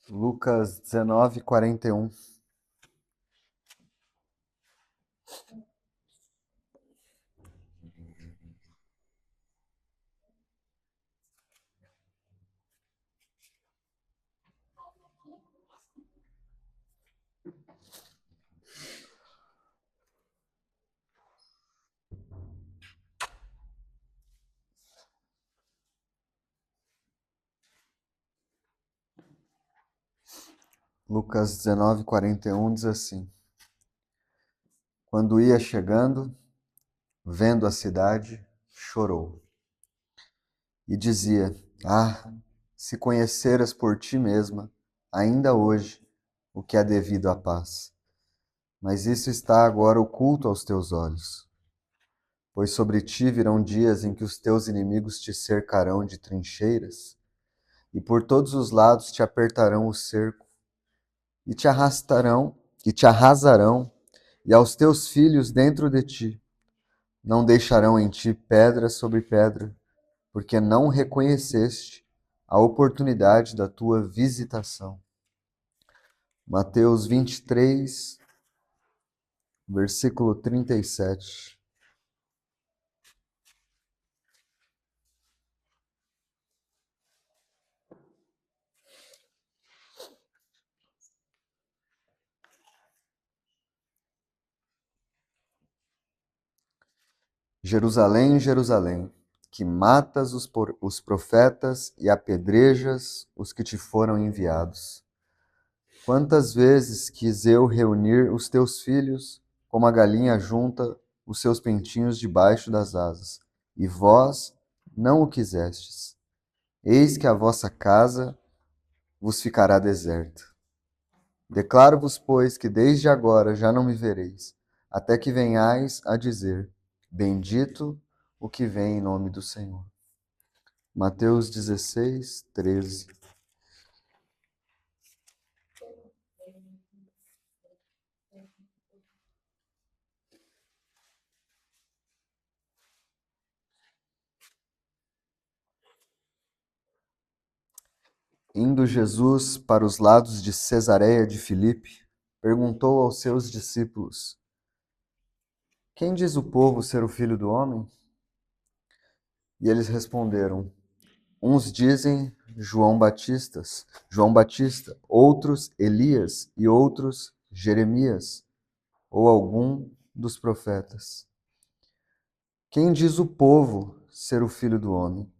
Lucas 19:41. Lucas 19:41 diz assim: Quando ia chegando, vendo a cidade, chorou. E dizia: Ah, se conheceras por ti mesma, ainda hoje, o que é devido à paz. Mas isso está agora oculto aos teus olhos. Pois sobre ti virão dias em que os teus inimigos te cercarão de trincheiras, e por todos os lados te apertarão o cerco, e te arrastarão, e te arrasarão, e aos teus filhos dentro de ti. Não deixarão em ti pedra sobre pedra, porque não reconheceste a oportunidade da tua visitação. Mateus 23, versículo 37. Jerusalém, Jerusalém, que matas os profetas e apedrejas os que te foram enviados. Quantas vezes quis eu reunir os teus filhos, como a galinha junta os seus pintinhos debaixo das asas, e vós não o quisestes. Eis que a vossa casa vos ficará deserta. Declaro-vos, pois, que desde agora já não me vereis, até que venhais a dizer: Bendito o que vem em nome do Senhor. Mateus 16, 13. Indo Jesus para os lados de Cesareia de Filipe, perguntou aos seus discípulos: Quem diz o povo ser o Filho do Homem? E eles responderam: Uns dizem João Batista, outros Elias e outros Jeremias, ou algum dos profetas. Quem diz o povo ser o Filho do Homem?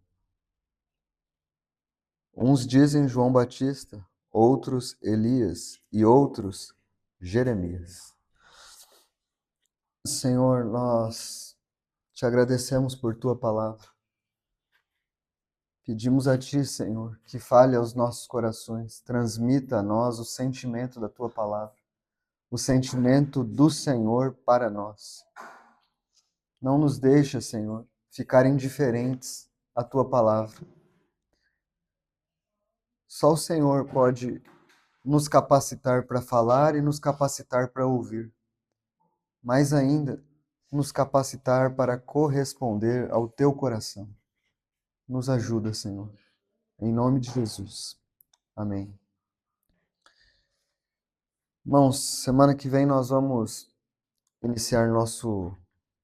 Uns dizem João Batista, outros Elias e outros Jeremias. Senhor, nós te agradecemos por tua palavra. Pedimos a ti, Senhor, que fale aos nossos corações, transmita a nós o sentimento da tua palavra, o sentimento do Senhor para nós. Não nos deixa, Senhor, ficar indiferentes à tua palavra. Só o Senhor pode nos capacitar para falar e nos capacitar para ouvir. Mais ainda, nos capacitar para corresponder ao teu coração. Nos ajuda, Senhor. Em nome de Jesus. Amém. Irmãos, semana que vem nós vamos iniciar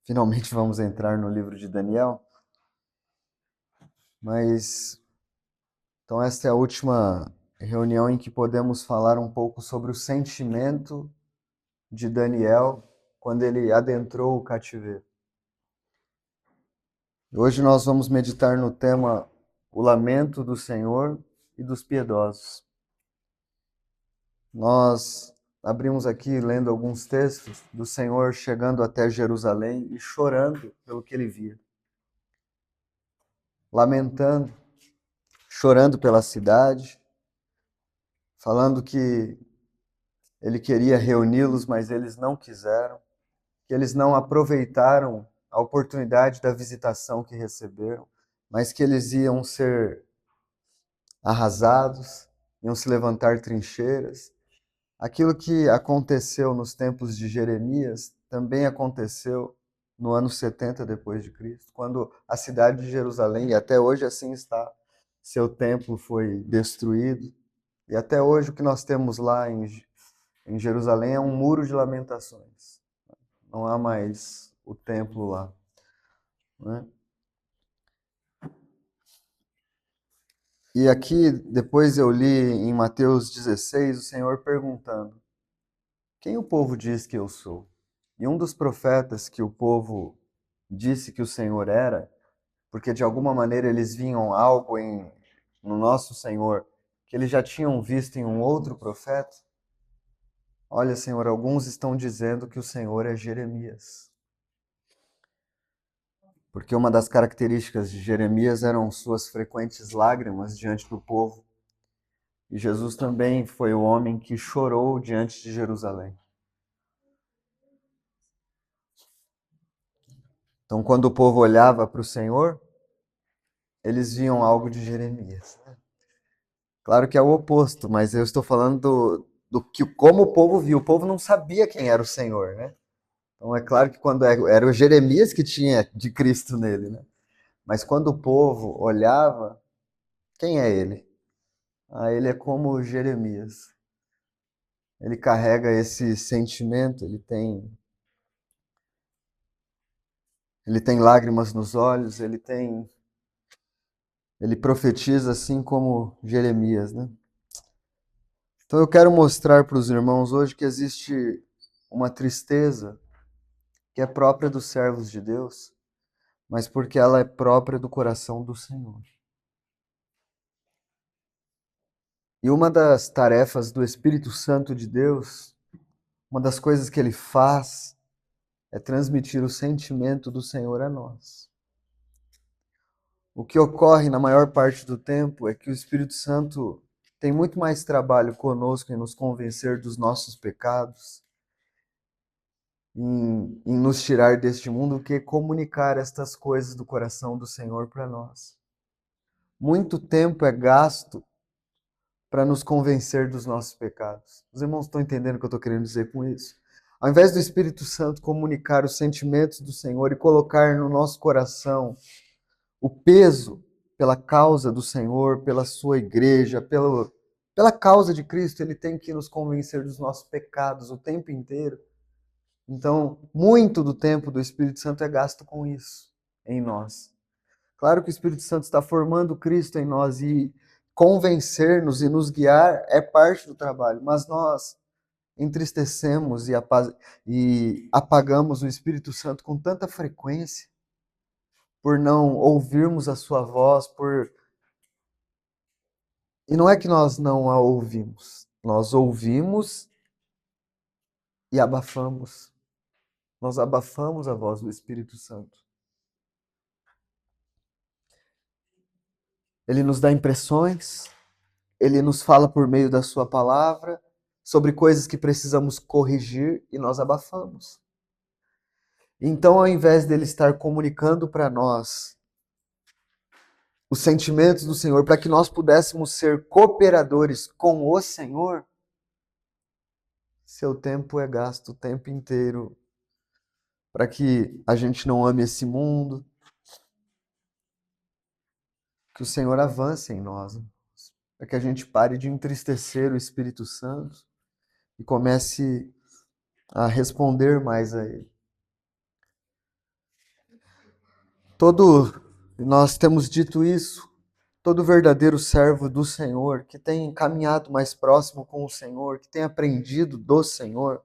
Finalmente vamos entrar no livro de Daniel. Mas, então esta é a última reunião em que podemos falar um pouco sobre o sentimento de Daniel quando ele adentrou o cativeiro. Hoje nós vamos meditar no tema o lamento do Senhor e dos piedosos. Nós abrimos aqui lendo alguns textos do Senhor chegando até Jerusalém e chorando pelo que ele via. Lamentando, chorando pela cidade, falando que ele queria reuni-los, mas eles não quiseram, que eles não aproveitaram a oportunidade da visitação que receberam, mas que eles iam ser arrasados, iam se levantar trincheiras. Aquilo que aconteceu nos tempos de Jeremias também aconteceu no ano 70 depois de Cristo, quando a cidade de Jerusalém, e até hoje assim está, seu templo foi destruído, E até hoje o que nós temos lá em Jerusalém é um muro de lamentações. Não há mais o templo lá, né? E aqui, depois eu li em Mateus 16, o Senhor perguntando: quem o povo diz que eu sou? E um dos profetas que o povo disse que o Senhor era, porque de alguma maneira eles vinham algo no nosso Senhor que eles já tinham visto em um outro profeta. Olha, Senhor, alguns estão dizendo que o Senhor é Jeremias. Porque uma das características de Jeremias eram suas frequentes lágrimas diante do povo. E Jesus também foi o homem que chorou diante de Jerusalém. Então, quando o povo olhava para o Senhor, eles viam algo de Jeremias. Claro que é o oposto, mas eu estou falando do que como o povo viu. O povo não sabia quem era o Senhor, né? Então é claro que quando era o Jeremias que tinha de Cristo nele, né? Mas quando o povo olhava, quem é ele? Ah, ele é como Jeremias. Ele carrega esse sentimento, ele tem lágrimas nos olhos, ele profetiza assim como Jeremias, né? Então eu quero mostrar para os irmãos hoje que existe uma tristeza que é própria dos servos de Deus, mas porque ela é própria do coração do Senhor. E uma das tarefas do Espírito Santo de Deus, uma das coisas que ele faz, é transmitir o sentimento do Senhor a nós. O que ocorre na maior parte do tempo é que o Espírito Santo tem muito mais trabalho conosco em nos convencer dos nossos pecados, em nos tirar deste mundo, do que comunicar estas coisas do coração do Senhor para nós. Muito tempo é gasto para nos convencer dos nossos pecados. Os irmãos estão entendendo o que eu estou querendo dizer com isso? Ao invés do Espírito Santo comunicar os sentimentos do Senhor e colocar no nosso coração o peso pela causa do Senhor, pela sua igreja, pela causa de Cristo, ele tem que nos convencer dos nossos pecados o tempo inteiro. Então, muito do tempo do Espírito Santo é gasto com isso em nós. Claro que o Espírito Santo está formando Cristo em nós e convencer-nos e nos guiar é parte do trabalho, mas nós entristecemos e apagamos o Espírito Santo com tanta frequência por não ouvirmos a sua voz, E não é que nós não a ouvimos, nós ouvimos e abafamos. Nós abafamos a voz do Espírito Santo. Ele nos dá impressões, ele nos fala por meio da sua palavra sobre coisas que precisamos corrigir e nós abafamos. Então, ao invés dele estar comunicando para nós os sentimentos do Senhor, para que nós pudéssemos ser cooperadores com o Senhor, seu tempo é gasto o tempo inteiro para que a gente não ame esse mundo, que o Senhor avance em nós, para que a gente pare de entristecer o Espírito Santo e comece a responder mais a Ele. Nós temos dito isso, todo verdadeiro servo do Senhor, que tem caminhado mais próximo com o Senhor, que tem aprendido do Senhor,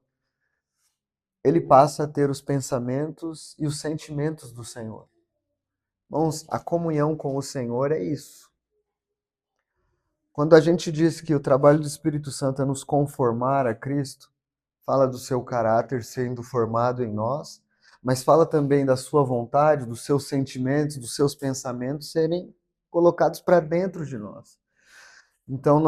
ele passa a ter os pensamentos e os sentimentos do Senhor. Irmãos, a comunhão com o Senhor é isso. Quando a gente diz que o trabalho do Espírito Santo é nos conformar a Cristo, fala do seu caráter sendo formado em nós, mas fala também da sua vontade, dos seus sentimentos, dos seus pensamentos serem colocados para dentro de nós. Então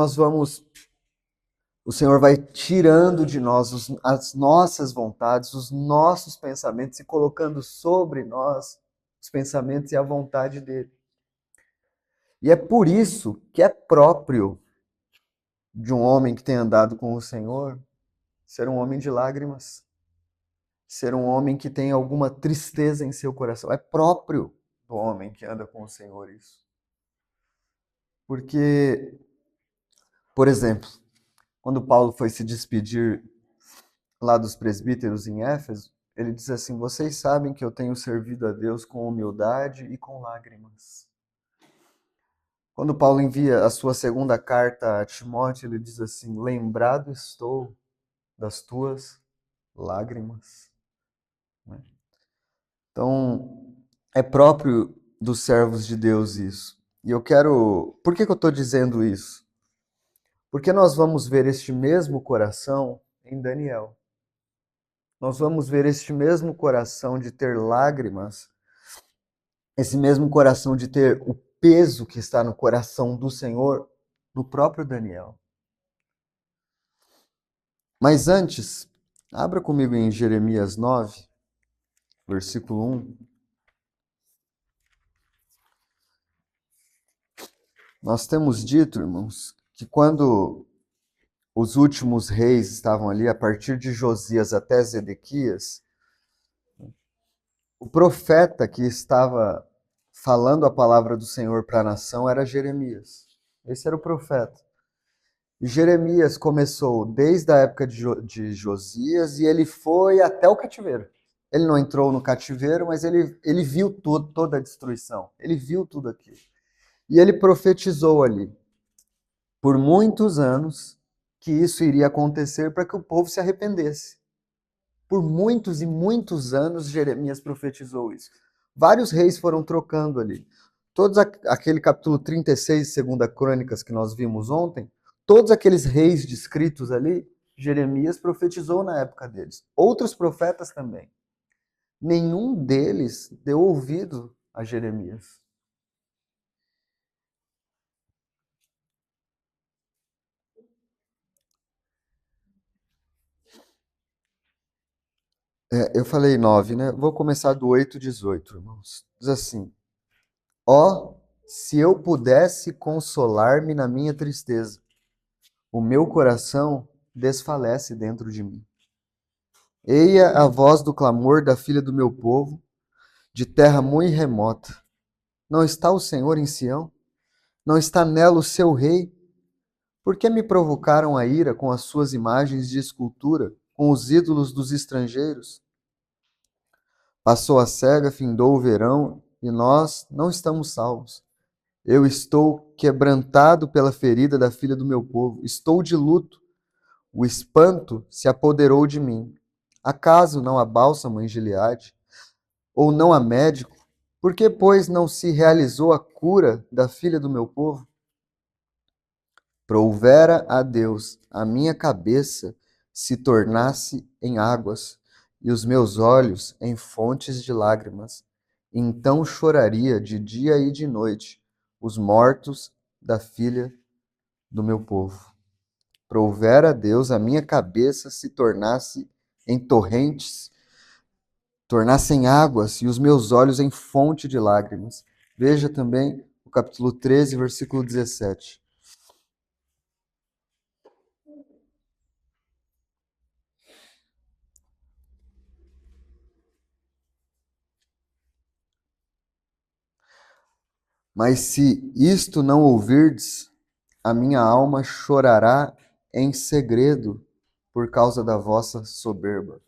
o Senhor vai tirando de nós as nossas vontades, os nossos pensamentos e colocando sobre nós os pensamentos e a vontade dele. E é por isso que é próprio de um homem que tem andado com o Senhor ser um homem de lágrimas, ser um homem que tem alguma tristeza em seu coração. É próprio do homem que anda com o Senhor isso. Porque Por exemplo, quando Paulo foi se despedir lá dos presbíteros em Éfeso, ele diz assim: vocês sabem que eu tenho servido a Deus com humildade e com lágrimas. Quando Paulo envia a sua segunda carta a Timóteo, ele diz assim: lembrado estou das tuas lágrimas. Então, é próprio dos servos de Deus isso. E eu quero. Por que eu estou dizendo isso? Porque nós vamos ver este mesmo coração em Daniel. Nós vamos ver este mesmo coração de ter lágrimas, esse mesmo coração de ter o peso que está no coração do Senhor, no próprio Daniel. Mas antes, abra comigo em Jeremias 9, versículo 1. Nós temos dito, irmãos, que quando os últimos reis estavam ali, a partir de Josias até Zedequias, o profeta que estava falando a palavra do Senhor para a nação era Jeremias. Esse era o profeta. E Jeremias começou desde a época de Josias e ele foi até o cativeiro. Ele não entrou no cativeiro, mas ele viu toda a destruição. Ele viu tudo aquilo. E ele profetizou ali, por muitos anos, que isso iria acontecer para que o povo se arrependesse. Por muitos e muitos anos, Jeremias profetizou isso. Vários reis foram trocando ali. Todos aquele capítulo 36 de 2 Crônicas que nós vimos ontem, todos aqueles reis descritos ali, Jeremias profetizou na época deles. Outros profetas também. Nenhum deles deu ouvido a Jeremias. Eu falei 9, né? Vou começar do 8:18, irmãos. Diz assim: ó, se eu pudesse consolar-me na minha tristeza, o meu coração desfalece dentro de mim. Eia a voz do clamor da filha do meu povo, de terra muito remota. Não está o Senhor em Sião? Não está nela o seu rei? Por que me provocaram a ira com as suas imagens de escultura, com os ídolos dos estrangeiros? Passou a cega, findou o verão, e nós não estamos salvos. Eu estou quebrantado pela ferida da filha do meu povo. Estou de luto. O espanto se apoderou de mim. Acaso não há bálsamo em Gileade? Ou não há médico? Por que, pois, não se realizou a cura da filha do meu povo? Prouvera a Deus a minha cabeça se tornasse em águas, e os meus olhos em fontes de lágrimas. Então choraria de dia e de noite os mortos da filha do meu povo. Prouvera a Deus a minha cabeça se tornasse em torrentes, tornasse em águas, e os meus olhos em fonte de lágrimas. Veja também o capítulo 13, versículo 17. Mas se isto não ouvirdes, a minha alma chorará em segredo por causa da vossa soberba.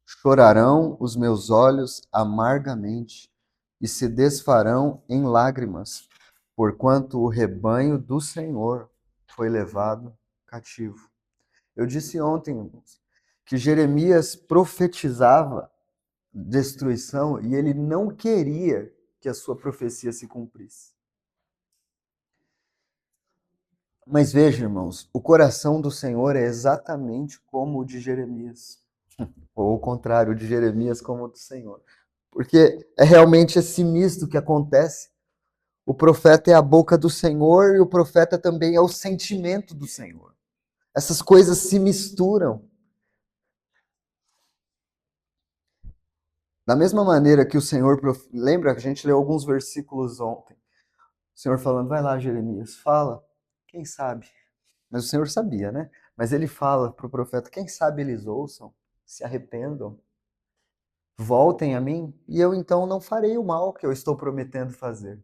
Chorarão os meus olhos amargamente e se desfarão em lágrimas, porquanto o rebanho do Senhor foi levado cativo. Eu disse ontem, irmãos, que Jeremias profetizava destruição e ele não queria que a sua profecia se cumprisse. Mas veja, irmãos, o coração do Senhor é exatamente como o de Jeremias. Ou o contrário, o de Jeremias como o do Senhor. Porque é realmente esse misto que acontece. O profeta é a boca do Senhor e o profeta também é o sentimento do Senhor. Essas coisas se misturam. Da mesma maneira que o Senhor... Lembra que a gente leu alguns versículos ontem. O Senhor falando, vai lá, Jeremias, fala. Quem sabe? Mas o Senhor sabia, né? Mas ele fala para o profeta, quem sabe eles ouçam, se arrependam, voltem a mim, e eu então não farei o mal que eu estou prometendo fazer.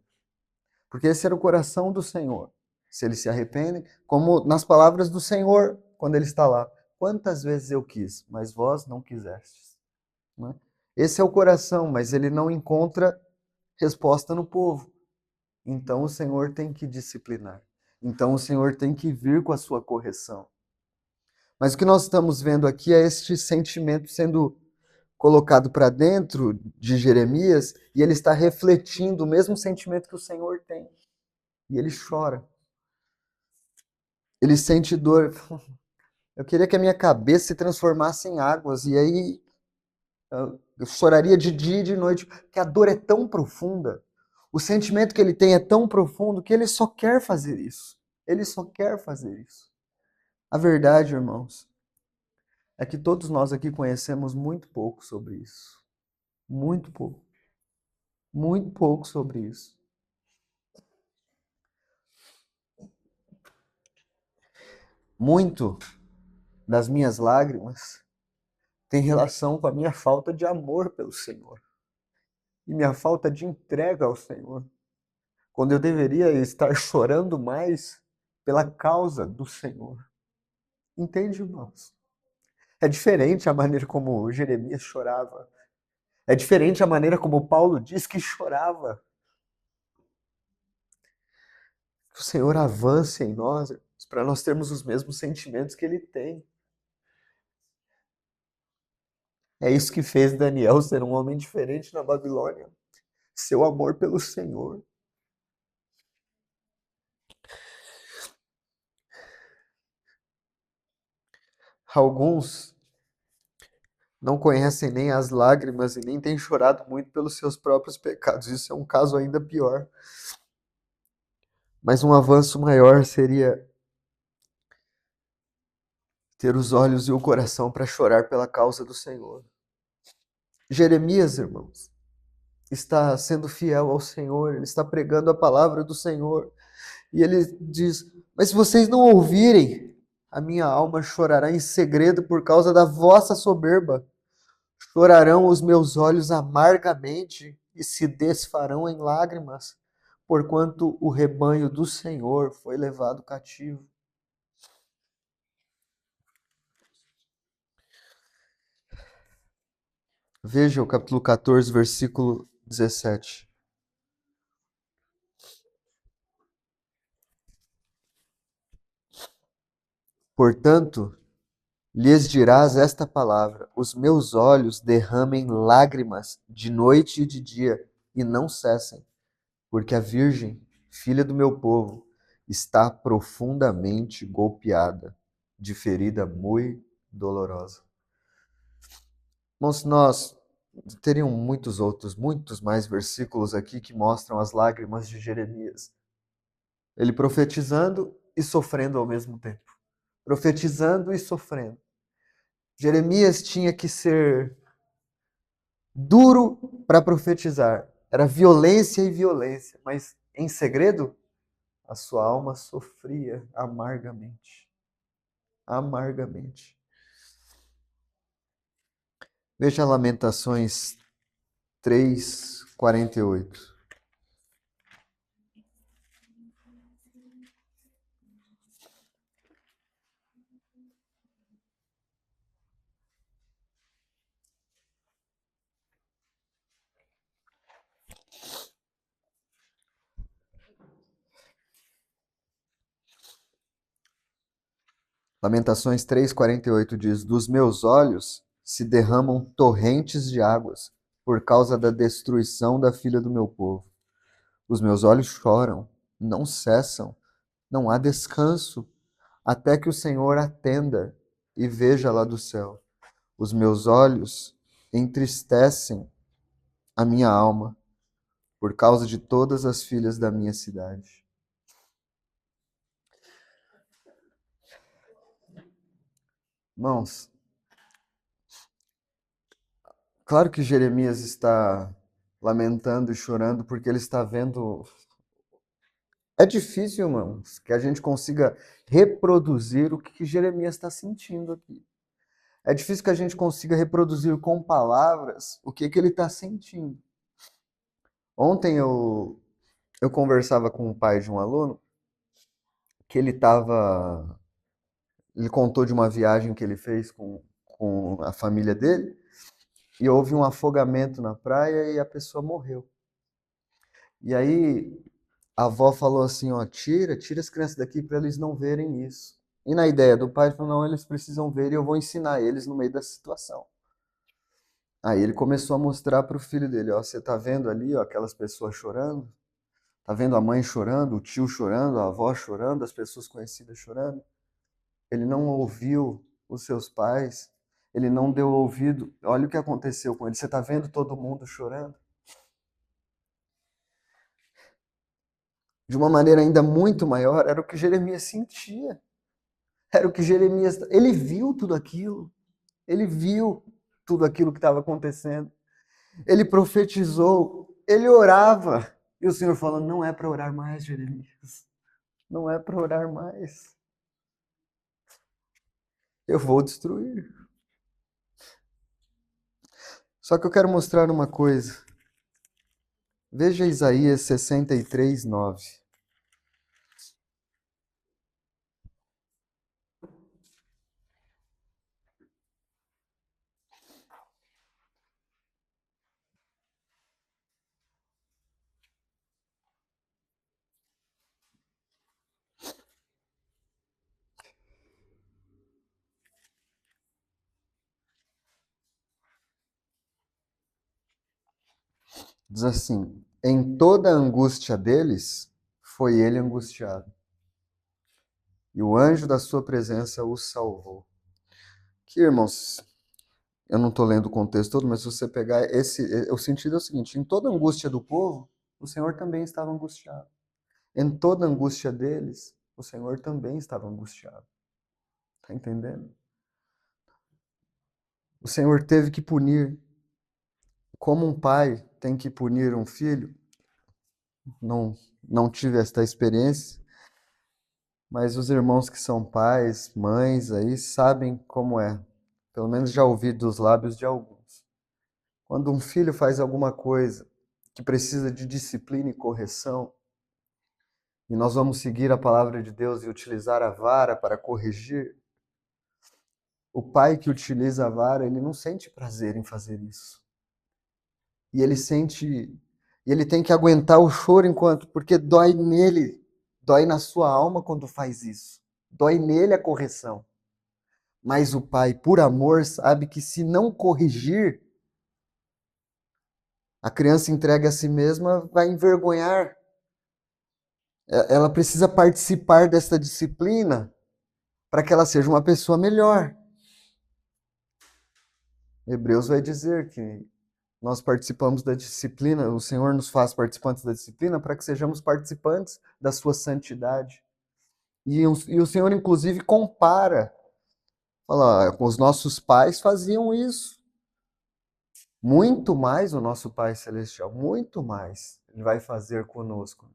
Porque esse era o coração do Senhor. se eles se arrependem, como nas palavras do Senhor, quando ele está lá. Quantas vezes eu quis, mas vós não quisestes. Né? Esse é o coração, mas ele não encontra resposta no povo. Então o Senhor tem que disciplinar. Então o Senhor tem que vir com a sua correção. Mas o que nós estamos vendo aqui é este sentimento sendo colocado para dentro de Jeremias e ele está refletindo o mesmo sentimento que o Senhor tem. E ele chora. Ele sente dor. Eu queria que a minha cabeça se transformasse em águas e aí eu choraria de dia e de noite, porque a dor é tão profunda. O sentimento que ele tem é tão profundo que ele só quer fazer isso. Ele só quer fazer isso. A verdade, irmãos, é que todos nós aqui conhecemos muito pouco sobre isso. Muito pouco. Muito pouco sobre isso. Muito das minhas lágrimas tem relação com a minha falta de amor pelo Senhor e minha falta de entrega ao Senhor, quando eu deveria estar chorando mais pela causa do Senhor. Entende, irmãos? É diferente a maneira como Jeremias chorava. É diferente a maneira como Paulo diz que chorava. Que o Senhor avance em nós, para nós termos os mesmos sentimentos que ele tem. É isso que fez Daniel ser um homem diferente na Babilônia. Seu amor pelo Senhor. Alguns não conhecem nem as lágrimas e nem têm chorado muito pelos seus próprios pecados. Isso é um caso ainda pior. Mas um avanço maior seria ter os olhos e o coração para chorar pela causa do Senhor. Jeremias, irmãos, está sendo fiel ao Senhor, ele está pregando a palavra do Senhor. E ele diz: mas se vocês não ouvirem, a minha alma chorará em segredo por causa da vossa soberba. Chorarão os meus olhos amargamente e se desfarão em lágrimas, porquanto o rebanho do Senhor foi levado cativo. Veja o capítulo 14, versículo 17. Portanto, lhes dirás esta palavra: os meus olhos derramem lágrimas de noite e de dia, e não cessem, porque a Virgem, filha do meu povo, está profundamente golpeada, de ferida muito dolorosa. Irmãos, nós teriam muitos mais versículos aqui que mostram as lágrimas de Jeremias. Ele profetizando e sofrendo ao mesmo tempo. Profetizando e sofrendo. Jeremias tinha que ser duro para profetizar. Era violência e violência, mas em segredo, a sua alma sofria amargamente. Amargamente. Veja Lamentações 3:48. Lamentações 3:48 diz: dos meus olhos se derramam torrentes de águas por causa da destruição da filha do meu povo. Os meus olhos choram, não cessam, não há descanso, até que o Senhor atenda e veja lá do céu. Os meus olhos entristecem a minha alma por causa de todas as filhas da minha cidade. Irmãos, claro que Jeremias está lamentando e chorando porque ele está vendo. É difícil, irmãos, que a gente consiga reproduzir o que Jeremias está sentindo aqui. É difícil que a gente consiga reproduzir com palavras o que ele está sentindo. Ontem eu conversava com o pai de um aluno que ele contou de uma viagem que ele fez com a família dele, e houve um afogamento na praia e a pessoa morreu. E aí a avó falou assim, ó, tira as crianças daqui para eles não verem isso. E na ideia do pai, ele falou, não, eles precisam ver e eu vou ensinar eles no meio da situação. Aí ele começou a mostrar para o filho dele, ó, você tá vendo ali, ó, aquelas pessoas chorando? Tá vendo a mãe chorando, o tio chorando, a avó chorando, as pessoas conhecidas chorando? Ele não ouviu os seus pais, ele não deu ouvido. Olha o que aconteceu com ele. Você tá vendo todo mundo chorando? De uma maneira ainda muito maior, era o que Jeremias sentia. Era o que Jeremias. Ele viu tudo aquilo. Ele viu tudo aquilo que estava acontecendo. Ele profetizou. Ele orava. E o Senhor falou: não é para orar mais, Jeremias. Não é para orar mais. Eu vou destruir. Só que eu quero mostrar uma coisa. Veja Isaías 63, 9. Diz assim: em toda a angústia deles, foi ele angustiado, e o anjo da sua presença os salvou. Que, irmãos, eu não estou lendo o contexto todo, mas se você pegar o sentido é o seguinte: em toda a angústia do povo, o Senhor também estava angustiado. Em toda a angústia deles, o Senhor também estava angustiado. Está entendendo? O Senhor teve que punir, como um pai tem que punir um filho. Não tive esta experiência, mas os irmãos que são pais, mães aí sabem como é. Pelo menos já ouvi dos lábios de alguns. Quando um filho faz alguma coisa que precisa de disciplina e correção, e nós vamos seguir a palavra de Deus e utilizar a vara para corrigir, o pai que utiliza a vara, ele não sente prazer em fazer isso. E ele tem que aguentar o choro porque dói nele, dói na sua alma quando faz isso. Dói nele a correção. Mas o pai, por amor, sabe que se não corrigir, a criança entregue a si mesma vai envergonhar. Ela precisa participar dessa disciplina para que ela seja uma pessoa melhor. Hebreus vai dizer que nós participamos da disciplina, o Senhor nos faz participantes da disciplina para que sejamos participantes da sua santidade. E o Senhor, inclusive, compara. Fala, os nossos pais faziam isso. Muito mais o nosso Pai Celestial, muito mais Ele vai fazer conosco.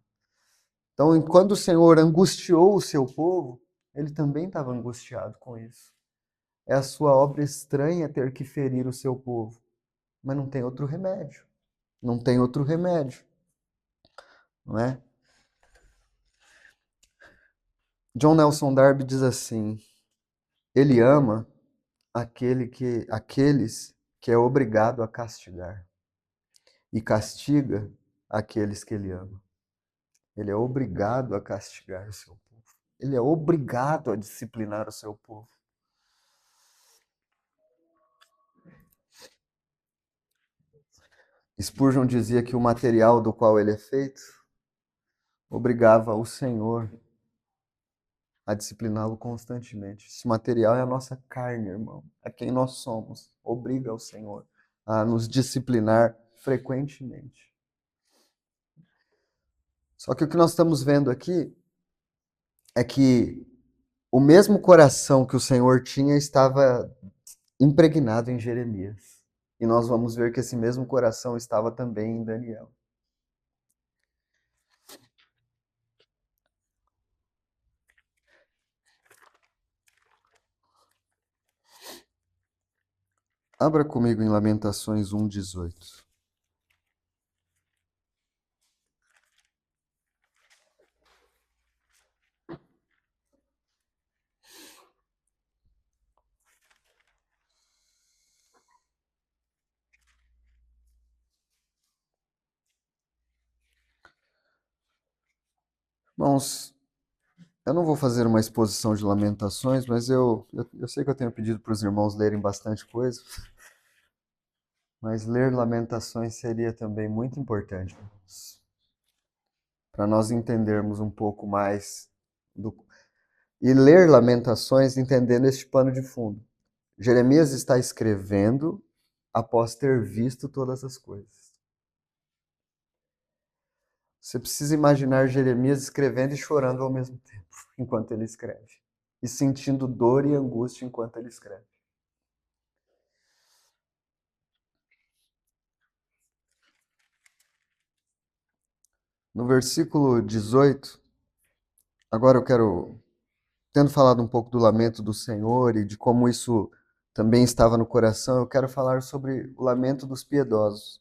Então, quando o Senhor angustiou o seu povo, Ele também estava angustiado com isso. É a sua obra estranha ter que ferir o seu povo, mas não tem outro remédio. Não tem outro remédio, não é? John Nelson Darby diz assim: Ele ama aqueles que é obrigado a castigar e castiga aqueles que ele ama. Ele é obrigado a castigar o seu povo. Ele é obrigado a disciplinar o seu povo. Spurgeon dizia que o material do qual ele é feito obrigava o Senhor a discipliná-lo constantemente. Esse material é a nossa carne, irmão. É quem nós somos. Obriga o Senhor a nos disciplinar frequentemente. Só que o que nós estamos vendo aqui é que o mesmo coração que o Senhor tinha estava impregnado em Jeremias. E nós vamos ver que esse mesmo coração estava também em Daniel. Abra comigo em Lamentações 1:18. Irmãos, eu não vou fazer uma exposição de Lamentações, mas eu sei que eu tenho pedido para os irmãos lerem bastante coisa, mas ler Lamentações seria também muito importante, para nós entendermos um pouco mais do... E ler Lamentações entendendo este pano de fundo. Jeremias está escrevendo após ter visto todas as coisas. Você precisa imaginar Jeremias escrevendo e chorando ao mesmo tempo, enquanto ele escreve. E sentindo dor e angústia enquanto ele escreve. No versículo 18, agora eu quero, tendo falado um pouco do lamento do Senhor e de como isso também estava no coração, eu quero falar sobre o lamento dos piedosos.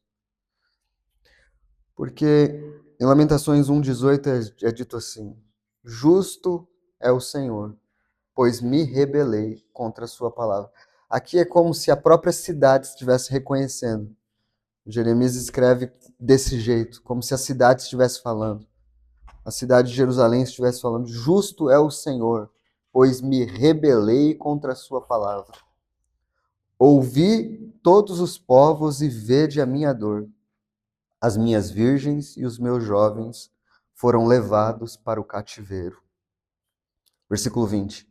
Porque em Lamentações 1,18 é dito assim: justo é o Senhor, pois me rebelei contra a sua palavra. Aqui é como se a própria cidade estivesse reconhecendo. Jeremias escreve desse jeito, como se a cidade estivesse falando. A cidade de Jerusalém estivesse falando: justo é o Senhor, pois me rebelei contra a sua palavra. Ouvi todos os povos e vede a minha dor. As minhas virgens e os meus jovens foram levados para o cativeiro. Versículo 20.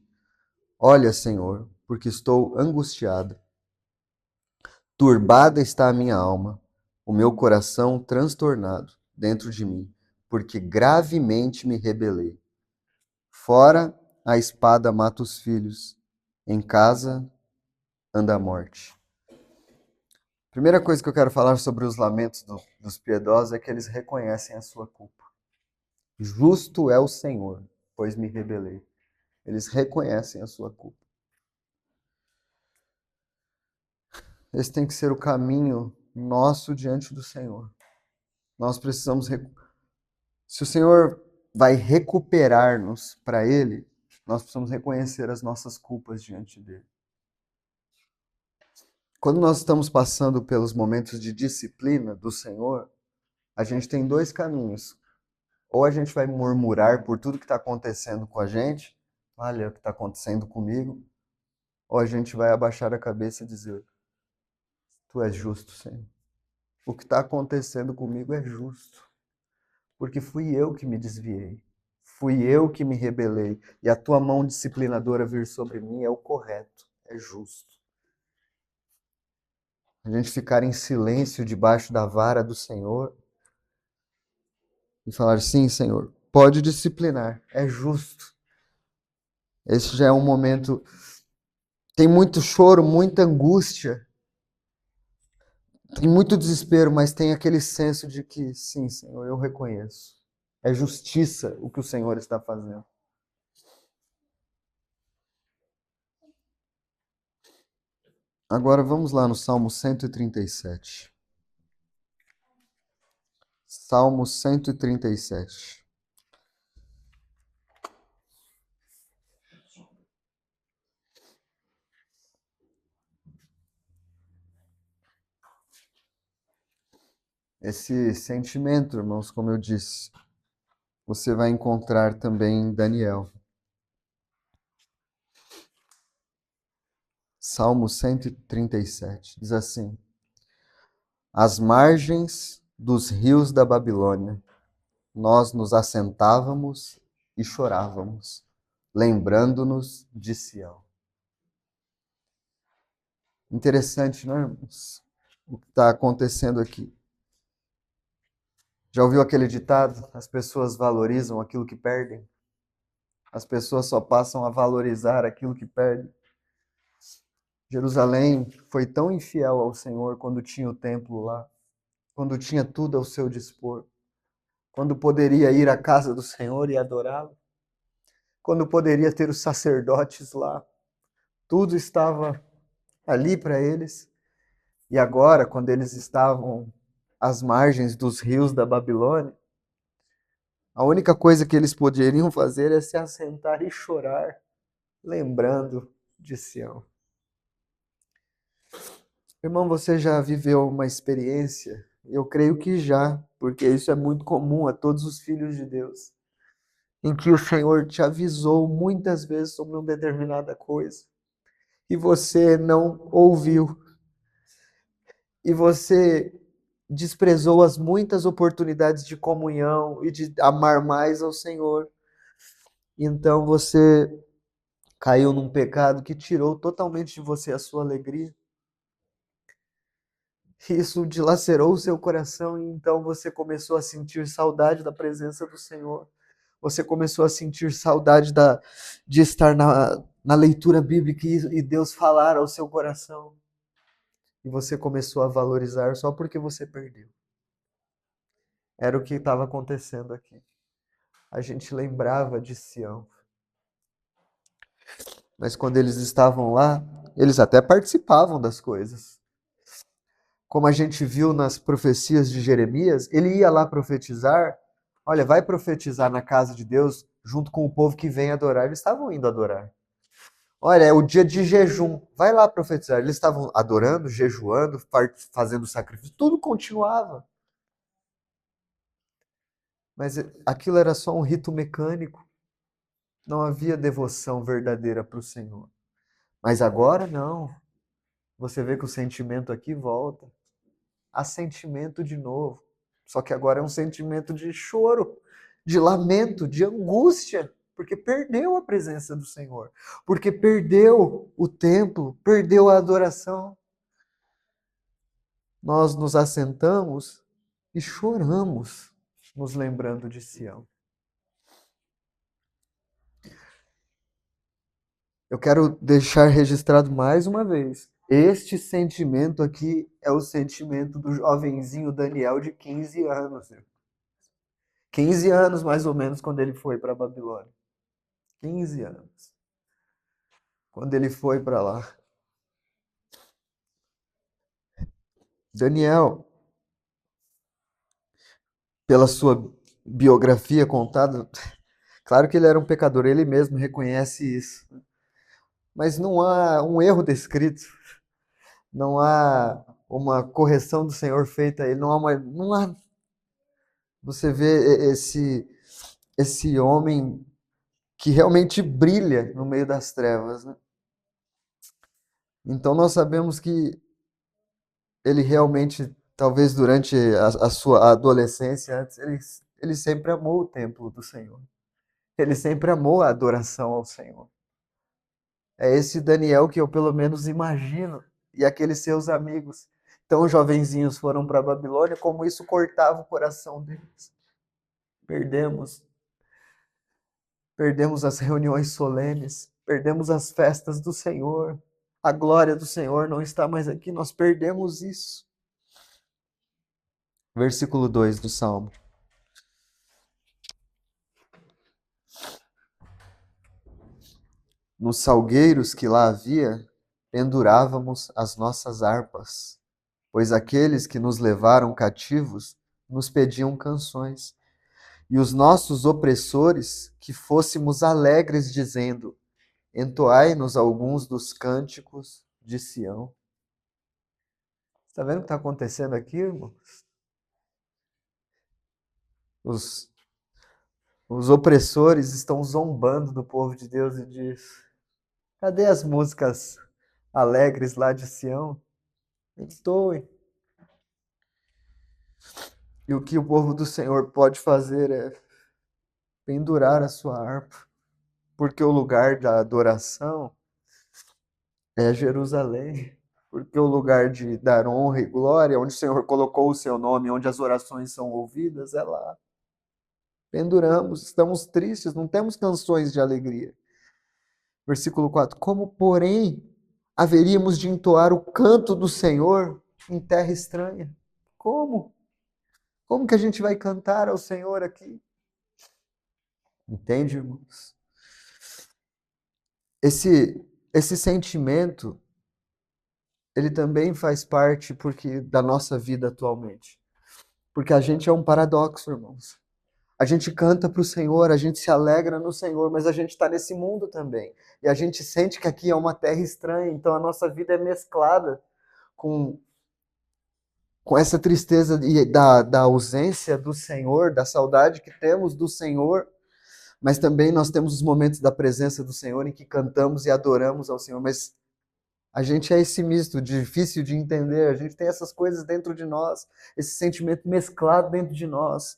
Olha, Senhor, porque estou angustiada. Turbada está a minha alma, o meu coração transtornado dentro de mim, porque gravemente me rebelei. Fora a espada mata os filhos, em casa anda a morte. Primeira coisa que eu quero falar sobre os lamentos dos piedosos é que eles reconhecem a sua culpa. Justo é o Senhor, pois me rebelei. Eles reconhecem a sua culpa. Esse tem que ser o caminho nosso diante do Senhor. Nós precisamos. Se o Senhor vai recuperar-nos para Ele, nós precisamos reconhecer as nossas culpas diante dele. Quando nós estamos passando pelos momentos de disciplina do Senhor, a gente tem dois caminhos. Ou a gente vai murmurar por tudo que está acontecendo com a gente, olha o que está acontecendo comigo, ou a gente vai abaixar a cabeça e dizer: tu és justo, Senhor. O que está acontecendo comigo é justo, porque fui eu que me desviei, fui eu que me rebelei, e a tua mão disciplinadora vir sobre mim é o correto, é justo. A gente ficar em silêncio debaixo da vara do Senhor e falar: sim, Senhor, pode disciplinar, é justo. Esse já é um momento. Tem muito choro, muita angústia, tem muito desespero, mas tem aquele senso de que, sim, Senhor, eu reconheço. É justiça o que o Senhor está fazendo. Agora vamos lá no Salmo 137. Salmo 137. Esse sentimento, irmãos, como eu disse, você vai encontrar também em Daniel. Salmo 137 diz assim: às margens dos rios da Babilônia, nós nos assentávamos e chorávamos, lembrando-nos de Sião. Interessante, não é, irmãos? O que está acontecendo aqui. Já ouviu aquele ditado? As pessoas valorizam aquilo que perdem. As pessoas só passam a valorizar aquilo que perdem. Jerusalém foi tão infiel ao Senhor quando tinha o templo lá, quando tinha tudo ao seu dispor, quando poderia ir à casa do Senhor e adorá-lo, quando poderia ter os sacerdotes lá. Tudo estava ali para eles. E agora, quando eles estavam às margens dos rios da Babilônia, a única coisa que eles poderiam fazer é se assentar e chorar, lembrando de Sião. Irmão, você já viveu uma experiência? Eu creio que já, porque isso é muito comum a todos os filhos de Deus. em que o Senhor te avisou muitas vezes sobre uma determinada coisa e você não ouviu, e você desprezou as muitas oportunidades de comunhão e de amar mais ao Senhor. Então você caiu num pecado que tirou totalmente de você a sua alegria. Isso dilacerou o seu coração e então você começou a sentir saudade da presença do Senhor. Você começou a sentir saudade de estar na leitura bíblica e Deus falar ao seu coração. E você começou a valorizar só porque você perdeu. Era o que estava acontecendo aqui. A gente lembrava de Sião. Mas quando eles estavam lá, eles até participavam das coisas. Como a gente viu nas profecias de Jeremias, ele ia lá profetizar. Olha, vai profetizar na casa de Deus junto com o povo que vem adorar. Eles estavam indo adorar. Olha, é o dia de jejum. Vai lá profetizar. Eles estavam adorando, jejuando, fazendo sacrifício. Tudo continuava. Mas aquilo era só um rito mecânico. Não havia devoção verdadeira para o Senhor. Mas agora não. Você vê que o sentimento aqui volta. Há sentimento de novo. Só que agora é um sentimento de choro, de lamento, de angústia, porque perdeu a presença do Senhor, porque perdeu o templo, perdeu a adoração. Nós nos assentamos e choramos, nos lembrando de Sião. Eu quero deixar registrado mais uma vez. Este sentimento aqui é o sentimento do jovenzinho Daniel de 15 anos. 15 anos mais ou menos quando ele foi para a Babilônia. 15 anos. Quando ele foi para lá. Daniel, pela sua biografia contada, claro que ele era um pecador, ele mesmo reconhece isso. Mas não há um erro descrito, não há uma correção do Senhor feita a ele, não há. Você vê esse homem que realmente brilha no meio das trevas, né? Então nós sabemos que ele realmente, talvez durante a sua adolescência, antes, ele sempre amou o templo do Senhor. Ele sempre amou a adoração ao Senhor. É esse Daniel que eu pelo menos imagino, e aqueles seus amigos tão jovenzinhos foram para a Babilônia, como isso cortava o coração deles. Perdemos as reuniões solenes, perdemos as festas do Senhor, a glória do Senhor não está mais aqui, nós perdemos isso. Versículo 2 do Salmo. Nos salgueiros que lá havia, pendurávamos as nossas harpas, pois aqueles que nos levaram cativos nos pediam canções, e os nossos opressores que fôssemos alegres, dizendo: entoai-nos alguns dos cânticos de Sião. Está vendo o que está acontecendo aqui, irmão? Os opressores estão zombando do povo de Deus e diz: cadê as músicas alegres lá de Sião? Entoem. E o que o povo do Senhor pode fazer é pendurar a sua harpa, porque o lugar da adoração é Jerusalém, porque o lugar de dar honra e glória, onde o Senhor colocou o seu nome, onde as orações são ouvidas, é lá. Penduramos, estamos tristes, não temos canções de alegria. Versículo 4: como, porém, haveríamos de entoar o canto do Senhor em terra estranha? Como? Como que a gente vai cantar ao Senhor aqui? Entende, irmãos? Esse sentimento, ele também faz parte da nossa vida atualmente. Porque a gente é um paradoxo, irmãos. A gente canta para o Senhor, a gente se alegra no Senhor, mas a gente está nesse mundo também. E a gente sente que aqui é uma terra estranha, então a nossa vida é mesclada com essa tristeza da ausência do Senhor, da saudade que temos do Senhor, Mas também nós temos os momentos da presença do Senhor em que cantamos e adoramos ao Senhor, mas a gente é esse misto, difícil de entender, a gente tem essas coisas dentro de nós, esse sentimento mesclado dentro de nós.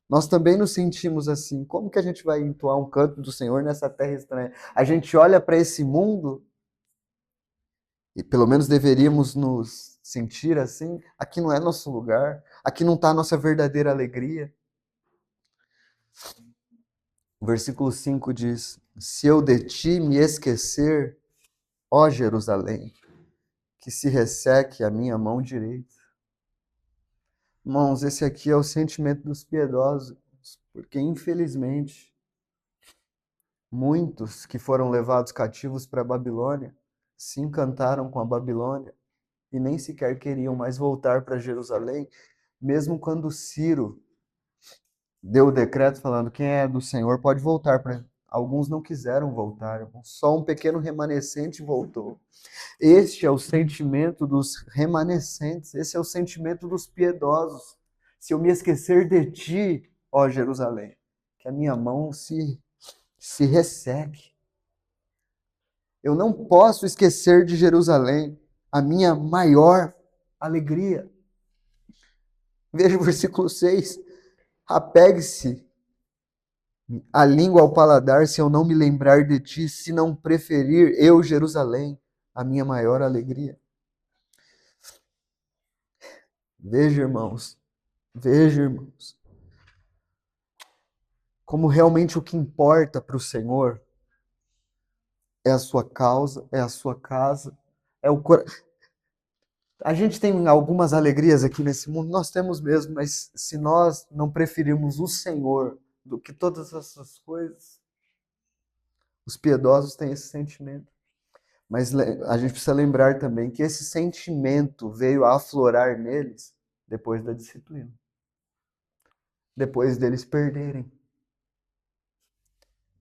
Nós também nos sentimos assim. Como que a gente vai entoar um canto do Senhor nessa terra estranha? A gente olha para esse mundo, e pelo menos deveríamos nos sentir assim, aqui não é nosso lugar, aqui não está a nossa verdadeira alegria. O versículo 5 diz: Se eu de ti me esquecer, ó Jerusalém, que se resseque a minha mão direita. Irmãos, esse aqui é o sentimento dos piedosos, porque infelizmente muitos que foram levados cativos para a Babilônia se encantaram com a Babilônia e nem sequer queriam mais voltar para Jerusalém, mesmo quando Ciro deu o decreto falando quem é do Senhor pode voltar para. Alguns não quiseram voltar, só um pequeno remanescente voltou. Este é o sentimento dos remanescentes, esse é o sentimento dos piedosos. Se eu me esquecer de ti, ó Jerusalém, que a minha mão se resseque. Eu não posso esquecer de Jerusalém, a minha maior alegria. Veja o versículo 6. Apegue-se a língua ao paladar se eu não me lembrar de ti, se não preferir eu, Jerusalém, a minha maior alegria. Veja, irmãos, como realmente o que importa para o Senhor é a sua causa, é a sua casa, é o coração. A gente tem algumas alegrias aqui nesse mundo, nós temos mesmo, mas se nós não preferirmos o Senhor do que todas essas coisas, os piedosos têm esse sentimento. Mas a gente precisa lembrar também que esse sentimento veio a aflorar neles depois da disciplina. Depois deles perderem.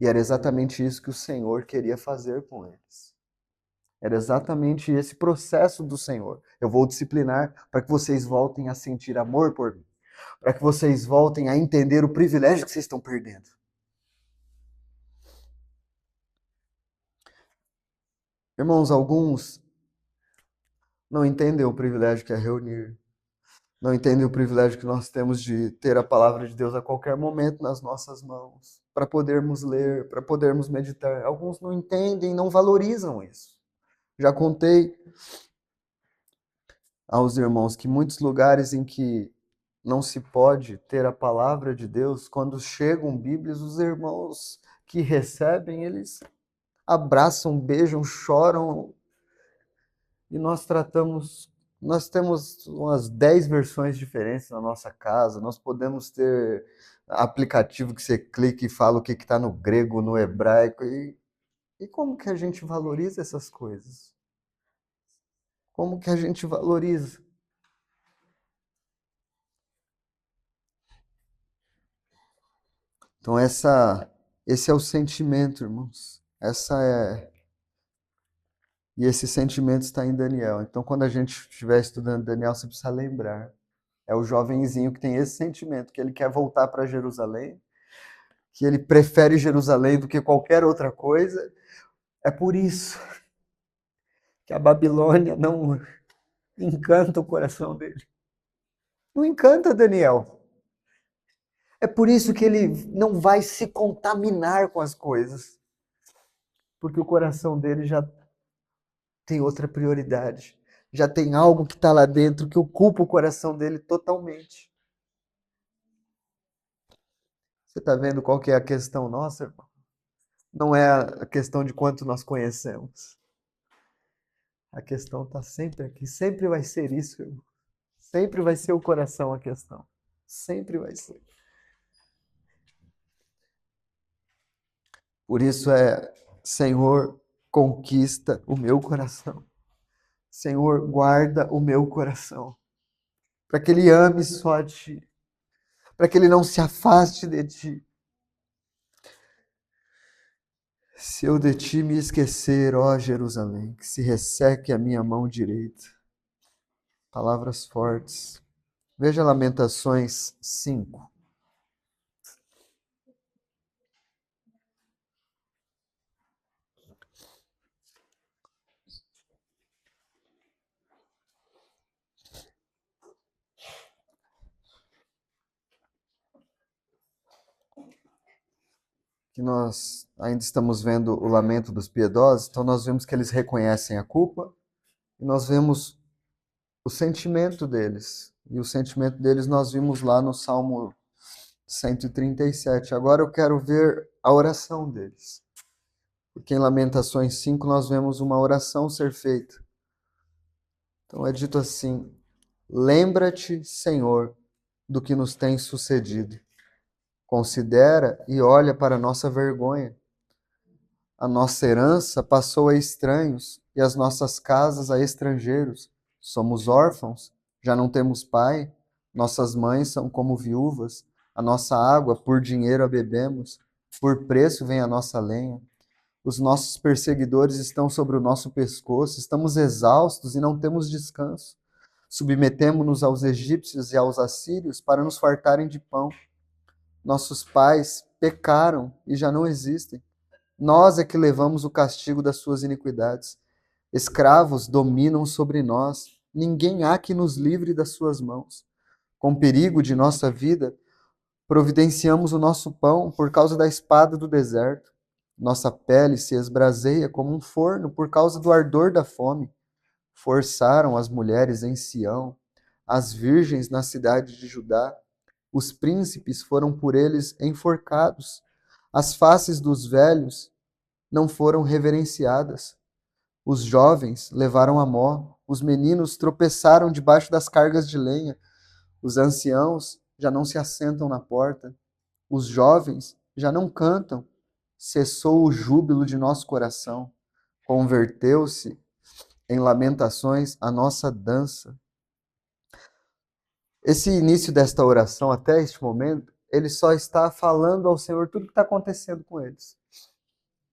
E era exatamente isso que o Senhor queria fazer com eles. Era exatamente esse processo do Senhor. Eu vou disciplinar para que vocês voltem a sentir amor por mim. Para que vocês voltem a entender o privilégio que vocês estão perdendo. Irmãos, alguns não entendem o privilégio que é reunir. Não entendem o privilégio que nós temos de ter a palavra de Deus a qualquer momento nas nossas mãos. Para podermos ler, para podermos meditar. Alguns não entendem, não valorizam isso. Já contei aos irmãos que muitos lugares em que não se pode ter a palavra de Deus, quando chegam Bíblias, os irmãos que recebem, eles abraçam, beijam, choram, e nós temos umas 10 versões diferentes na nossa casa, nós podemos ter aplicativo que você clica e fala o que está no grego, no hebraico, e como que a gente valoriza essas coisas? Como que a gente valoriza? Então esse é o sentimento, irmãos. E esse sentimento está em Daniel. Então quando a gente estiver estudando Daniel, você precisa lembrar. É o jovenzinho que tem esse sentimento, que ele quer voltar para Jerusalém, que ele prefere Jerusalém do que qualquer outra coisa. É por isso que a Babilônia não encanta o coração dele. Não encanta Daniel. É por isso que ele não vai se contaminar com as coisas. Porque o coração dele já tem outra prioridade. Já tem algo que está lá dentro que ocupa o coração dele totalmente. Você está vendo qual que é a questão nossa, irmão? Não é a questão de quanto nós conhecemos. A questão está sempre aqui. Sempre vai ser isso, irmão. Sempre vai ser o coração a questão. Sempre vai ser. Por isso Senhor, conquista o meu coração. Senhor, guarda o meu coração. Para que ele ame só a ti. Para que ele não se afaste de ti. Se eu de ti me esquecer, ó Jerusalém, que se resseque a minha mão direita. Palavras fortes. Veja Lamentações 5. que nós ainda estamos vendo o lamento dos piedosos, então nós vemos que eles reconhecem a culpa e nós vemos o sentimento deles. E o sentimento deles nós vimos lá no Salmo 137. Agora eu quero ver a oração deles. Porque em Lamentações 5 nós vemos uma oração ser feita. Então é dito assim: lembra-te, Senhor, do que nos tem sucedido. Considera e olha para a nossa vergonha. A nossa herança passou a estranhos e as nossas casas a estrangeiros. Somos órfãos, já não temos pai, nossas mães são como viúvas, a nossa água por dinheiro a bebemos, por preço vem a nossa lenha. Os nossos perseguidores estão sobre o nosso pescoço, estamos exaustos e não temos descanso. Submetemo-nos aos egípcios e aos assírios para nos fartarem de pão. Nossos pais pecaram e já não existem. Nós é que levamos o castigo das suas iniquidades. Escravos dominam sobre nós. Ninguém há que nos livre das suas mãos. Com perigo de nossa vida, providenciamos o nosso pão por causa da espada do deserto. Nossa pele se esbraseia como um forno por causa do ardor da fome. Forçaram as mulheres em Sião, as virgens na cidade de Judá. Os príncipes foram por eles enforcados. As faces dos velhos não foram reverenciadas. Os jovens levaram a mó. Os meninos tropeçaram debaixo das cargas de lenha. Os anciãos já não se assentam na porta. Os jovens já não cantam. Cessou o júbilo de nosso coração. Converteu-se em lamentações a nossa dança. Esse início desta oração, até este momento, ele só está falando ao Senhor tudo o que está acontecendo com eles.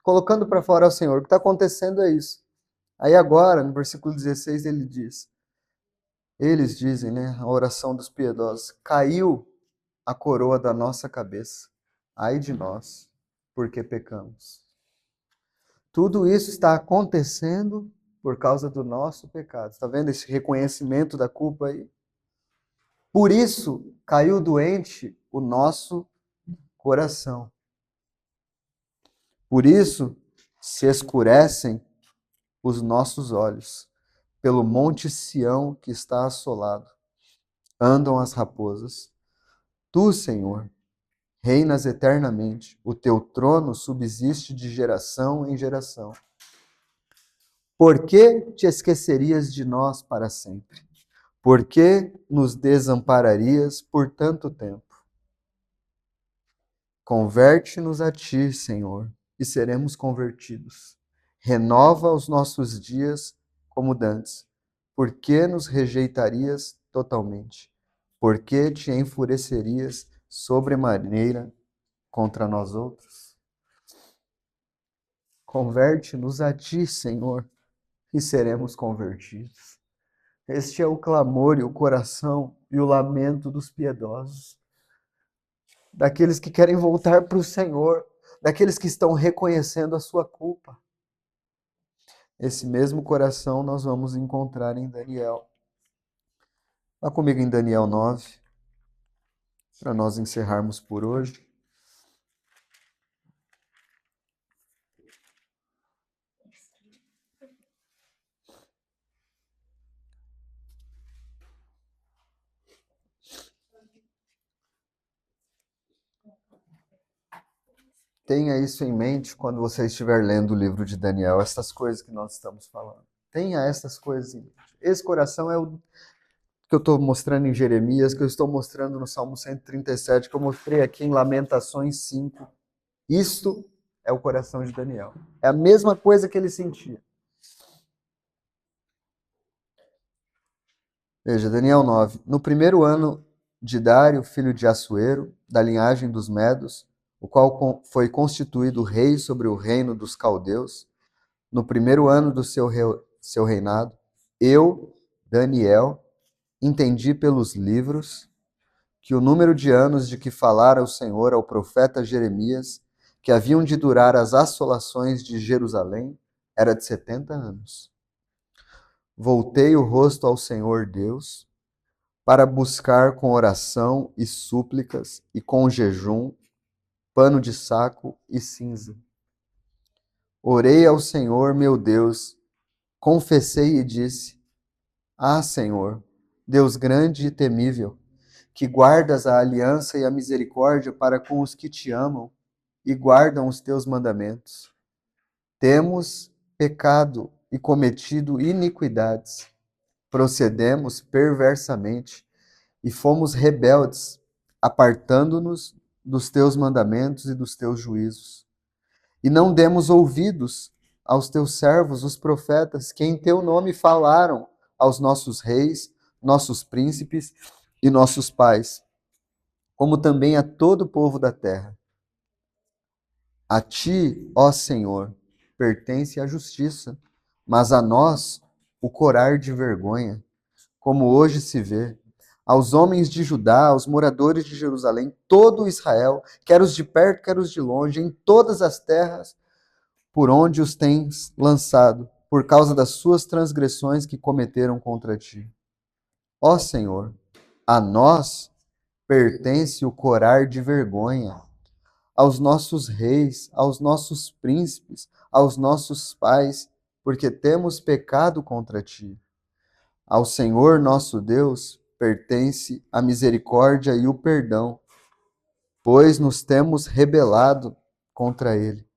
Colocando para fora ao Senhor, o que está acontecendo é isso. Aí agora, no versículo 16, ele diz, eles dizem, né, a oração dos piedosos, caiu a coroa da nossa cabeça, ai de nós, porque pecamos. Tudo isso está acontecendo por causa do nosso pecado. Está vendo esse reconhecimento da culpa aí? Por isso, caiu doente o nosso coração. Por isso, se escurecem os nossos olhos. Pelo monte Sião que está assolado, andam as raposas. Tu, Senhor, reinas eternamente. O teu trono subsiste de geração em geração. Por que te esquecerias de nós para sempre? Por que nos desampararias por tanto tempo? Converte-nos a ti, Senhor, e seremos convertidos. Renova os nossos dias como dantes. Por que nos rejeitarias totalmente? Por que te enfurecerias sobremaneira contra nós outros? Converte-nos a ti, Senhor, e seremos convertidos. Este é o clamor e o coração e o lamento dos piedosos, daqueles que querem voltar para o Senhor, daqueles que estão reconhecendo a sua culpa. Esse mesmo coração nós vamos encontrar em Daniel. Vá comigo em Daniel 9, para nós encerrarmos por hoje. Tenha isso em mente quando você estiver lendo o livro de Daniel, essas coisas que nós estamos falando. Tenha essas coisas em mente. Esse coração é o que eu estou mostrando em Jeremias, que eu estou mostrando no Salmo 137, que eu mostrei aqui em Lamentações 5. Isto é o coração de Daniel. É a mesma coisa que ele sentia. Veja, Daniel 9. No primeiro ano de Dário, filho de Assuero, da linhagem dos Medos, o qual foi constituído rei sobre o reino dos caldeus, no primeiro ano do seu reinado, eu, Daniel, entendi pelos livros que o número de anos de que falara o Senhor ao profeta Jeremias, que haviam de durar as assolações de Jerusalém, era de 70 anos. Voltei o rosto ao Senhor Deus, para buscar com oração e súplicas e com jejum pano de saco e cinza. Orei ao Senhor, meu Deus, confessei e disse: Ah, Senhor, Deus grande e temível, que guardas a aliança e a misericórdia para com os que te amam e guardam os teus mandamentos. Temos pecado e cometido iniquidades, procedemos perversamente e fomos rebeldes, apartando-nos dos teus mandamentos e dos teus juízos. E não demos ouvidos aos teus servos, os profetas, que em teu nome falaram aos nossos reis, nossos príncipes e nossos pais, como também a todo o povo da terra. A ti, ó Senhor, pertence a justiça, mas a nós o corar de vergonha, como hoje se vê. Aos homens de Judá, aos moradores de Jerusalém, todo Israel, quer os de perto, quer os de longe, em todas as terras por onde os tens lançado, por causa das suas transgressões que cometeram contra ti. Ó Senhor, a nós pertence o corar de vergonha, aos nossos reis, aos nossos príncipes, aos nossos pais, porque temos pecado contra ti. Ao Senhor nosso Deus pertence a misericórdia e o perdão, pois nos temos rebelado contra ele.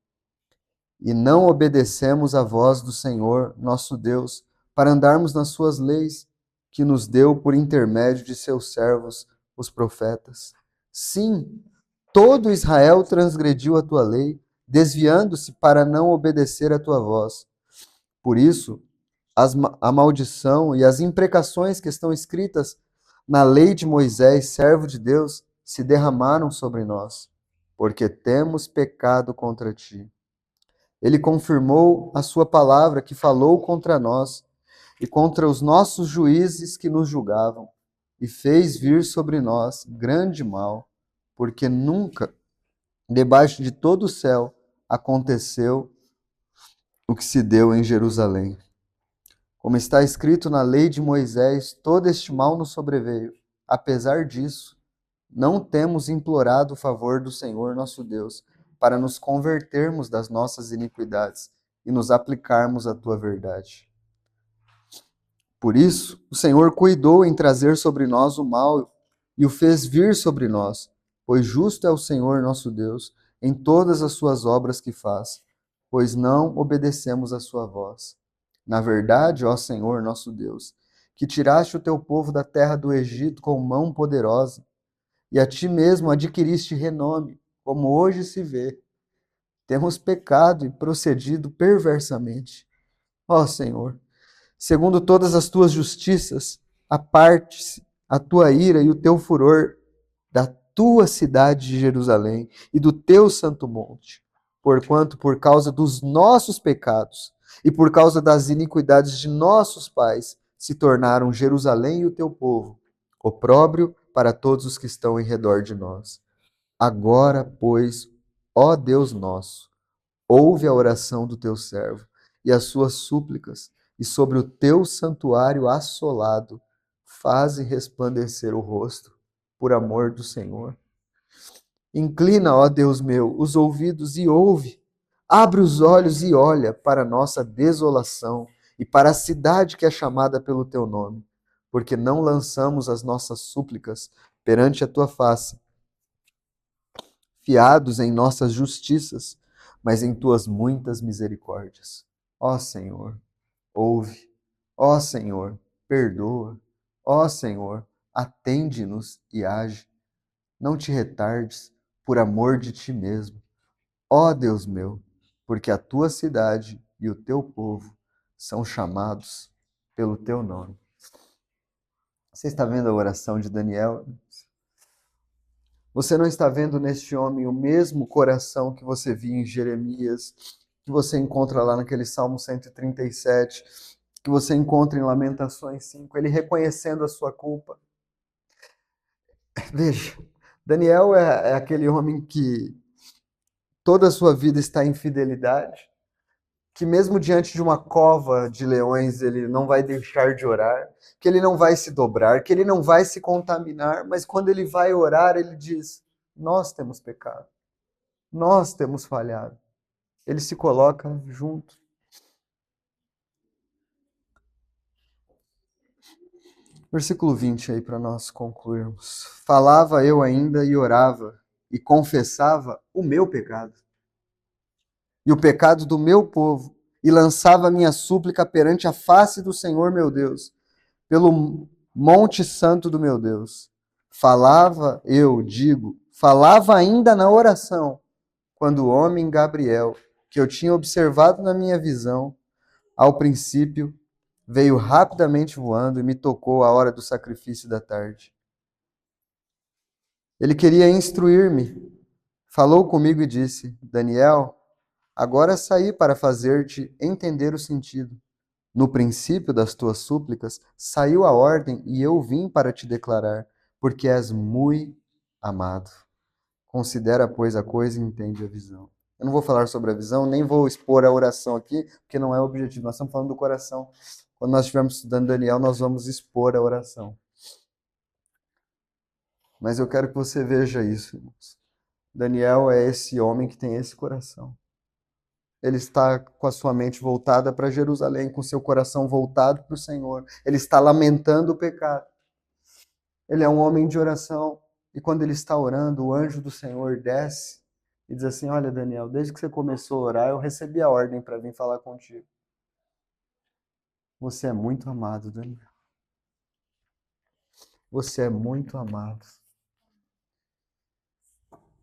E não obedecemos à voz do Senhor nosso Deus, para andarmos nas suas leis, que nos deu por intermédio de seus servos, os profetas. Sim, todo Israel transgrediu a tua lei, desviando-se para não obedecer à tua voz. Por isso, a maldição e as imprecações que estão escritas na lei de Moisés, servo de Deus, se derramaram sobre nós, porque temos pecado contra ti. Ele confirmou a sua palavra que falou contra nós e contra os nossos juízes que nos julgavam, e fez vir sobre nós grande mal, porque nunca, debaixo de todo o céu, aconteceu o que se deu em Jerusalém. Como está escrito na lei de Moisés, todo este mal nos sobreveio. Apesar disso, não temos implorado o favor do Senhor nosso Deus, para nos convertermos das nossas iniquidades e nos aplicarmos à tua verdade. Por isso, o Senhor cuidou em trazer sobre nós o mal e o fez vir sobre nós, pois justo é o Senhor nosso Deus em todas as suas obras que faz, pois não obedecemos à sua voz. Na verdade, ó Senhor nosso Deus, que tiraste o teu povo da terra do Egito com mão poderosa, e a ti mesmo adquiriste renome, como hoje se vê. Temos pecado e procedido perversamente. Ó Senhor, segundo todas as tuas justiças, aparte-se a tua ira e o teu furor da tua cidade de Jerusalém e do teu santo monte, porquanto por causa dos nossos pecados e por causa das iniquidades de nossos pais se tornaram Jerusalém e o teu povo opróbrio para todos os que estão em redor de nós. Agora, pois, ó Deus nosso, ouve a oração do teu servo e as suas súplicas, e sobre o teu santuário assolado, faze resplandecer o rosto, por amor do Senhor. Inclina, ó Deus meu, os ouvidos e ouve. Abre os olhos e olha para a nossa desolação e para a cidade que é chamada pelo teu nome, porque não lançamos as nossas súplicas perante a tua face, fiados em nossas justiças, mas em tuas muitas misericórdias. Ó Senhor, ouve. Ó Senhor, perdoa. Ó Senhor, atende-nos e age. Não te retardes, por amor de ti mesmo. Ó Deus meu, porque a tua cidade e o teu povo são chamados pelo teu nome. Você está vendo a oração de Daniel? Você não está vendo neste homem o mesmo coração que você via em Jeremias, que você encontra lá naquele Salmo 137, que você encontra em Lamentações 5, ele reconhecendo a sua culpa. Veja, Daniel é aquele homem que toda a sua vida está em fidelidade, que mesmo diante de uma cova de leões ele não vai deixar de orar, que ele não vai se dobrar, que ele não vai se contaminar, mas quando ele vai orar ele diz, nós temos pecado. Nós temos falhado. Ele se coloca junto. Versículo 20 aí para nós concluirmos. Falava eu ainda e orava e confessava o meu pecado e o pecado do meu povo e lançava a minha súplica perante a face do Senhor meu Deus, pelo monte santo do meu Deus. Falava eu, digo, falava ainda na oração, quando o homem Gabriel, que eu tinha observado na minha visão, ao princípio, veio rapidamente voando e me tocou à hora do sacrifício da tarde. Ele queria instruir-me. Falou comigo e disse: Daniel, agora saí para fazer-te entender o sentido. No princípio das tuas súplicas saiu a ordem e eu vim para te declarar, porque és muito amado. Considera, pois, a coisa e entende a visão. Eu não vou falar sobre a visão, nem vou expor a oração aqui, porque não é o objetivo. Nós estamos falando do coração. Quando nós estivermos estudando Daniel, nós vamos expor a oração. Mas eu quero que você veja isso, irmãos. Daniel é esse homem que tem esse coração. Ele está com a sua mente voltada para Jerusalém, com seu coração voltado para o Senhor. Ele está lamentando o pecado. Ele é um homem de oração. E quando ele está orando, o anjo do Senhor desce e diz assim: Olha, Daniel, desde que você começou a orar, eu recebi a ordem para vir falar contigo. Você é muito amado, Daniel. Você é muito amado.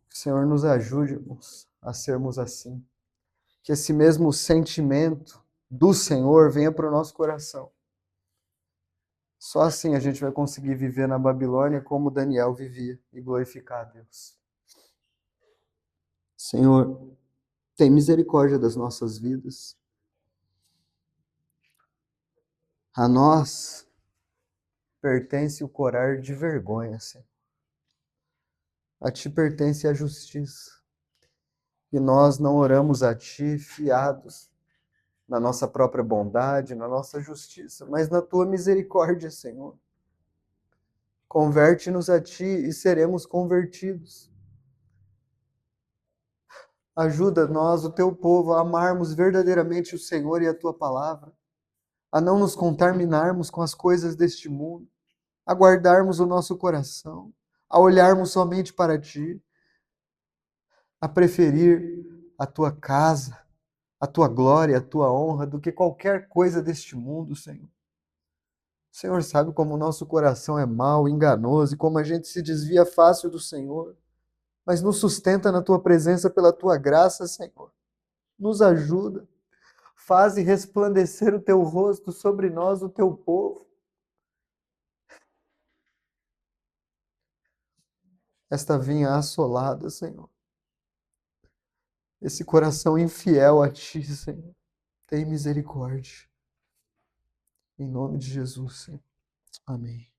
Que o Senhor nos ajude, irmãos, a sermos assim. Que esse mesmo sentimento do Senhor venha para o nosso coração. Só assim a gente vai conseguir viver na Babilônia como Daniel vivia e glorificar a Deus. Senhor, tem misericórdia das nossas vidas. A nós pertence o corar de vergonha, Senhor. A Ti pertence a justiça. E nós não oramos a Ti fiados na nossa própria bondade, na nossa justiça, mas na Tua misericórdia, Senhor. Converte-nos a Ti e seremos convertidos. Ajuda nós, o Teu povo, a amarmos verdadeiramente o Senhor e a Tua palavra, a não nos contaminarmos com as coisas deste mundo, a guardarmos o nosso coração, a olharmos somente para Ti, a preferir a Tua casa, a Tua glória, a Tua honra, do que qualquer coisa deste mundo, Senhor. O Senhor sabe como o nosso coração é mau, enganoso, e como a gente se desvia fácil do Senhor, mas nos sustenta na Tua presença pela Tua graça, Senhor. Nos ajuda, faze resplandecer o Teu rosto sobre nós, o Teu povo. Esta vinha assolada, Senhor. Esse coração infiel a Ti, Senhor. Tem misericórdia. Em nome de Jesus, Senhor. Amém.